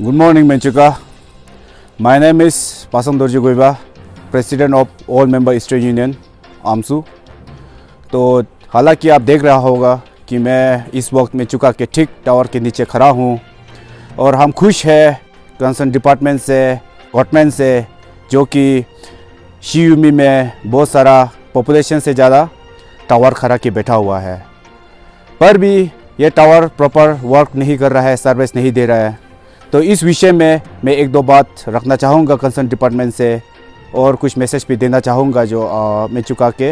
Good morning, Menchuka. My name is Pasang Dorji Goiba, President of All Member State Union, AMSU. तो हालांकि आप देख रहा होगा कि मैं इस वक्त मेचुका के ठीक टावर के नीचे खड़ा हूँ और हम खुश हैं कंसर्न डिपार्टमेंट से, गवर्नमेंट से, जो कि शियुमी में बहुत सारा पॉपुलेशन से ज़्यादा टावर खड़ा के बैठा हुआ है, पर भी ये टावर प्रॉपर वर्क नहीं कर रहा है, सर्विस नहीं दे रहा है। तो इस विषय में मैं एक दो बात रखना चाहूँगा कंसर्न डिपार्टमेंट से और कुछ मैसेज भी देना चाहूँगा जो मेचुका के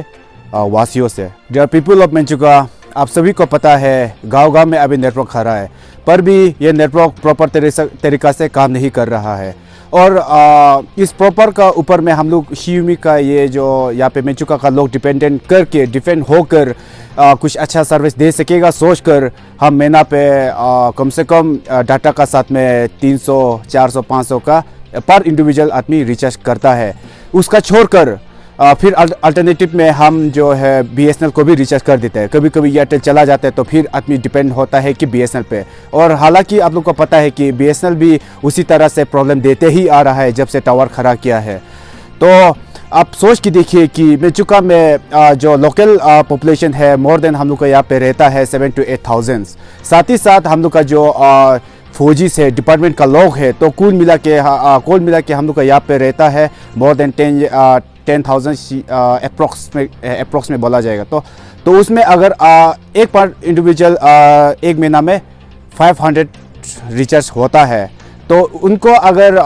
वासियों से। डियर पीपल ऑफ मेचुका, आप सभी को पता है गांव-गांव में अभी नेटवर्क खड़ा है, पर भी ये नेटवर्क प्रॉपर तरीक़ा से काम नहीं कर रहा है। और इस प्रॉपर का ऊपर में हम लोग शियुमी का ये जो यहाँ पे मेचुका का लोग डिपेंड होकर कुछ अच्छा सर्विस दे सकेगा सोचकर हम महीना पे कम से कम डाटा का साथ में 300, 400, 500 का पर इंडिविजुअल आदमी रिचार्ज करता है। उसका छोड़कर फिर अल्टरनेटिव में हम जो है BSNL को भी रिचार्ज कर देते हैं। कभी कभी एयरटेल चला जाता है तो फिर आदमी डिपेंड होता है कि BSNL पे। और हालांकि आप लोग को पता है कि BSNL भी उसी तरह से प्रॉब्लम देते ही आ रहा है जब से टावर खड़ा किया है। तो आप सोच के देखिए कि मेचुका में जो लोकल पॉपुलेशन है मोर देन हम लोग का यहाँ पे रहता है 7 to 8,000। साथ ही साथ हम लोग का जो फौजी से डिपार्टमेंट का लोग है तो कुल मिला के हम लोग का यहाँ पे रहता है मोर देन 10,000 अप्रॉक्स में बोला जाएगा। तो उसमें अगर एक पर इंडिविजुअल एक महीना में 500 रिचार्ज होता है तो उनको अगर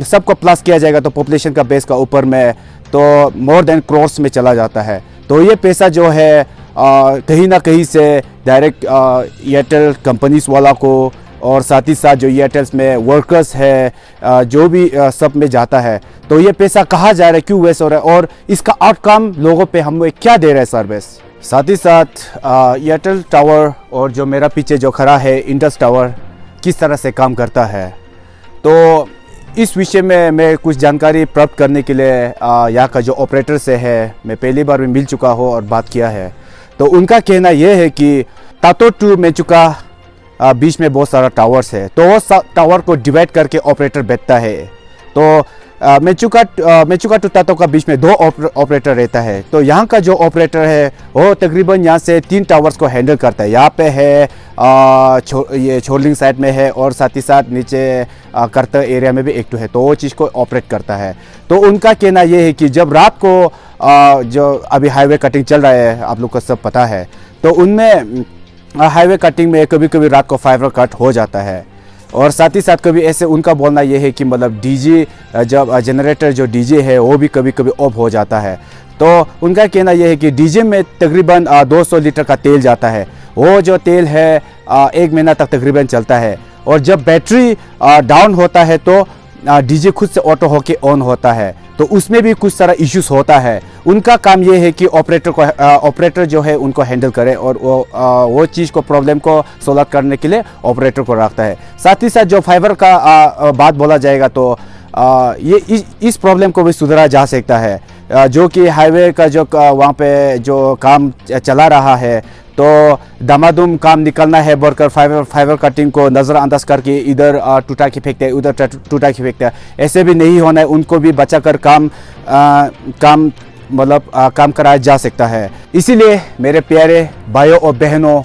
सबको प्लस किया जाएगा तो पॉपुलेशन का बेस का ऊपर में तो मोर देन क्रोर्स में चला जाता है। तो ये पैसा जो है कहीं ना कहीं से डायरेक्ट एयरटेल कंपनीज वाला को और साथ ही साथ जो एयरटेल्स में वर्कर्स है जो भी सब में जाता है। तो ये पैसा कहाँ जा रहा है, क्यों वेस्ट हो रहा है और इसका आउटकम लोगों पे हम क्या दे रहे हैं सर्विस। साथ ही साथ एयरटेल टावर और जो मेरा पीछे जो खड़ा है इंडस टावर किस तरह से काम करता है, तो इस विषय में मैं कुछ जानकारी प्राप्त करने के लिए यहाँ का जो ऑपरेटर से है मैं पहली बार में मिल चुका हूँ और बात किया है। तो उनका कहना यह है कि तातो टू मेचुका बीच में बहुत सारा टावर्स है, तो वो टावर को डिवाइड करके ऑपरेटर बैठता है। तो मेचुका टू तातो का बीच में 2 ऑपरेटर रहता है। तो यहाँ का जो ऑपरेटर है वो तकरीबन यहाँ से 3 टावर्स को हैंडल करता है। यहाँ पे है ये छोलिंग साइड में है और साथ ही साथ नीचे करता एरिया में भी एक है, तो वो चीज़ को ऑपरेट करता है। तो उनका कहना ये है कि जब रात को जो अभी हाईवे कटिंग चल रहा है आप लोग को सब पता है, तो उनमें हाईवे कटिंग में कभी कभी रात को फाइबर कट हो जाता है। और साथ ही साथ कभी ऐसे उनका बोलना ये है कि मतलब डीजे जब जनरेटर जो डीजे है वो भी कभी कभी ऑफ हो जाता है। तो उनका कहना यह है कि डीजे में तकरीबन 200 लीटर का तेल जाता है। वो जो तेल है 1 महीना तक तकरीबन चलता है। और जब बैटरी डाउन होता है तो डीजे खुद से ऑटो होके ऑन होता है, तो उसमें भी कुछ सारा इश्यूज होता है। उनका काम ये है कि ऑपरेटर जो है उनको हैंडल करे और वो चीज़ को प्रॉब्लम को सोल्व करने के लिए ऑपरेटर को रखता है। साथ ही साथ जो फाइबर का बात बोला जाएगा तो ये इस प्रॉब्लम को भी सुधारा जा सकता है। जो कि हाईवे का जो वहाँ पे जो काम चला रहा है तो दमादम काम निकलना है बोलकर फाइबर कटिंग को नज़रअंदाज करके इधर टूटा के फेंकते हैं, उधर टूटा के फेंकते हैं। ऐसे भी नहीं होना है, उनको भी बचाकर काम काम कराया जा सकता है। इसीलिए मेरे प्यारे भाइयों और बहनों,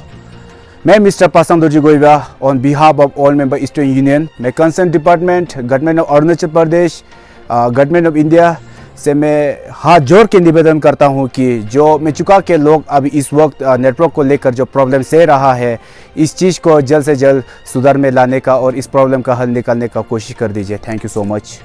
मैं मिस्टर पासंग दोरजी गोइबा on behalf of all member state union, मैं concern department, government of Arunachal Pradesh, government of India से मैं हाथ जोड़ के निवेदन करता हूं कि जो मेचुका के लोग अभी इस वक्त नेटवर्क को लेकर जो प्रॉब्लम सह रहा है, इस चीज़ को जल्द से जल्द सुधार में लाने का और इस प्रॉब्लम का हल निकालने का कोशिश कर दीजिए। Thank you so much.